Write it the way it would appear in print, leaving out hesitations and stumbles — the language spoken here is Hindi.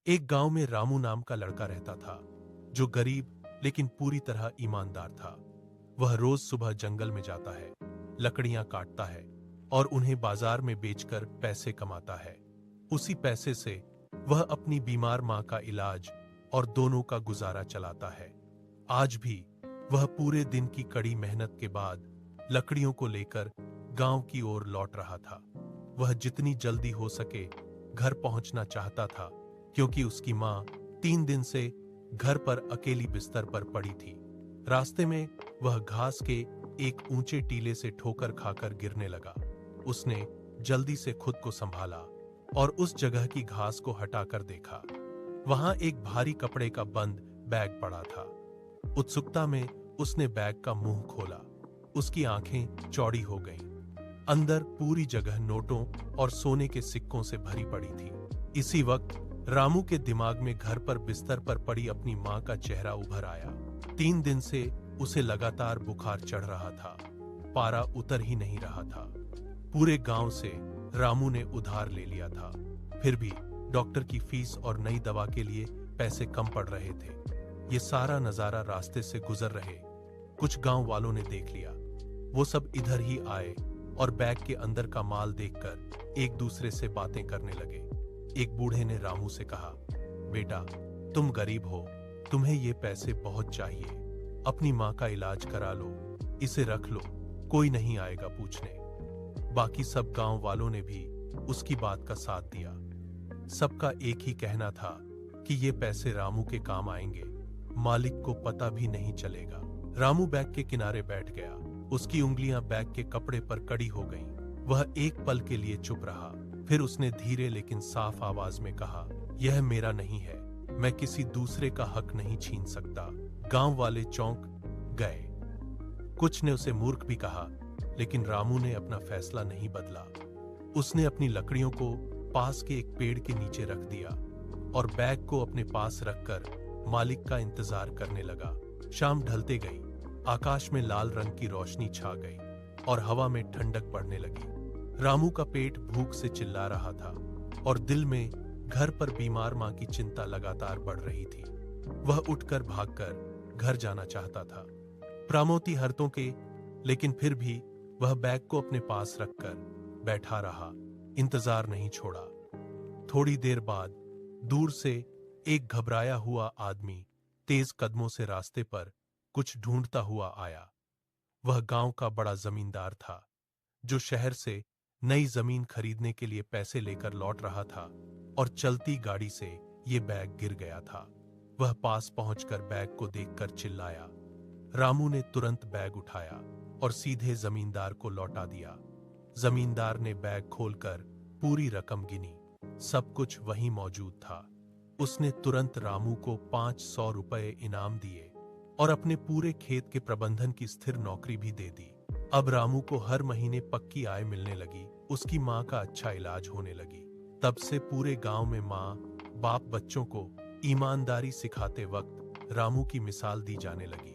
एक गांव में रामू नाम का लड़का रहता था, जो गरीब लेकिन पूरी तरह ईमानदार था। वह रोज सुबह जंगल में जाता है, लकड़ियां काटता है और उन्हें बाजार में बेचकर पैसे कमाता है। उसी पैसे से वह अपनी बीमार मां का इलाज और दोनों का गुजारा चलाता है। आज भी वह पूरे दिन की कड़ी मेहनत के बाद लकड़ियों को लेकर गांव की ओर लौट रहा था। वह जितनी जल्दी हो सके घर पहुंचना चाहता था, क्योंकि उसकी मां 3 दिन से घर पर अकेली बिस्तर पर पड़ी थी। रास्ते में वह घास के एक ऊंचे टीले से ठोकर खाकर गिरने लगा। उसने जल्दी से खुद को संभाला और उस जगह की घास को हटाकर देखा। वहां एक भारी कपड़े का बंद बैग पड़ा था। उत्सुकता में उसने बैग का मुंह खोला। उसकी आंखें चौड़ी हो गईं। अंदर पूरी जगह नोटों और सोने के सिक्कों से भरी पड़ी थी। इसी वक्त रामू के दिमाग में घर पर बिस्तर पर पड़ी अपनी मां का चेहरा उभर आया। 3 दिन से उसे लगातार बुखार चढ़ रहा था, पारा उतर ही नहीं रहा था। पूरे गांव से रामू ने उधार ले लिया था, फिर भी डॉक्टर की फीस और नई दवा के लिए पैसे कम पड़ रहे थे। ये सारा नजारा रास्ते से गुजर रहे कुछ गांव वालों ने देख लिया। वो सब इधर ही आए और बैग के अंदर का माल देखकर एक दूसरे से बातें करने लगे। एक बूढ़े ने रामू से कहा, बेटा, तुम गरीब हो, तुम्हें ये पैसे बहुत चाहिए। अपनी मां का इलाज करा लो, इसे रख लो, कोई नहीं आएगा पूछने। बाकी सब गांव वालों ने भी उसकी बात का साथ दिया। सबका एक ही कहना था कि ये पैसे रामू के काम आएंगे, मालिक को पता भी नहीं चलेगा। रामू बैग के किनारे बैठ गया। उसकी उंगलियां बैग के कपड़े पर कड़ी हो गईं। वह एक पल के लिए चुप रहा, फिर उसने धीरे लेकिन साफ आवाज में कहा, यह मेरा नहीं है, मैं किसी दूसरे का हक नहीं छीन सकता। गांव वाले चौंक गए। कुछ ने उसे मूर्ख भी कहा, लेकिन रामू ने अपना फैसला नहीं बदला। उसने अपनी लकड़ियों को पास के एक पेड़ के नीचे रख दिया और बैग को अपने पास रखकर मालिक का इंतजार करने लगा। शाम ढलते गई, आकाश में लाल रंग की रोशनी छा गई और हवा में ठंडक पड़ने लगी। रामू का पेट भूख से चिल्ला रहा था और दिल में घर पर बीमार मां की चिंता लगातार बढ़ रही थी। वह उठकर भागकर घर जाना चाहता था, प्रामोती हरतों के, लेकिन फिर भी वह बैग को अपने पास रखकर बैठा रहा, इंतजार नहीं छोड़ा। थोड़ी देर बाद दूर से एक घबराया हुआ आदमी तेज कदमों से रास्ते पर कुछ ढूंढता हुआ आया। वह गांव का बड़ा जमींदार था, जो शहर से नई जमीन खरीदने के लिए पैसे लेकर लौट रहा था और चलती गाड़ी से ये बैग गिर गया था। वह पास पहुंचकर बैग को देखकर चिल्लाया। रामू ने तुरंत बैग उठाया और सीधे जमींदार को लौटा दिया। जमींदार ने बैग खोलकर पूरी रकम गिनी। सब कुछ वहीं मौजूद था। उसने तुरंत रामू को 500 रुपए इनाम दिए और अपने पूरे खेत के प्रबंधन की स्थिर नौकरी भी दे दी। अब रामू को हर महीने पक्की आय मिलने लगी। उसकी मां का अच्छा इलाज होने लगी। तब से पूरे गांव में मां बाप बच्चों को ईमानदारी सिखाते वक्त रामू की मिसाल दी जाने लगी।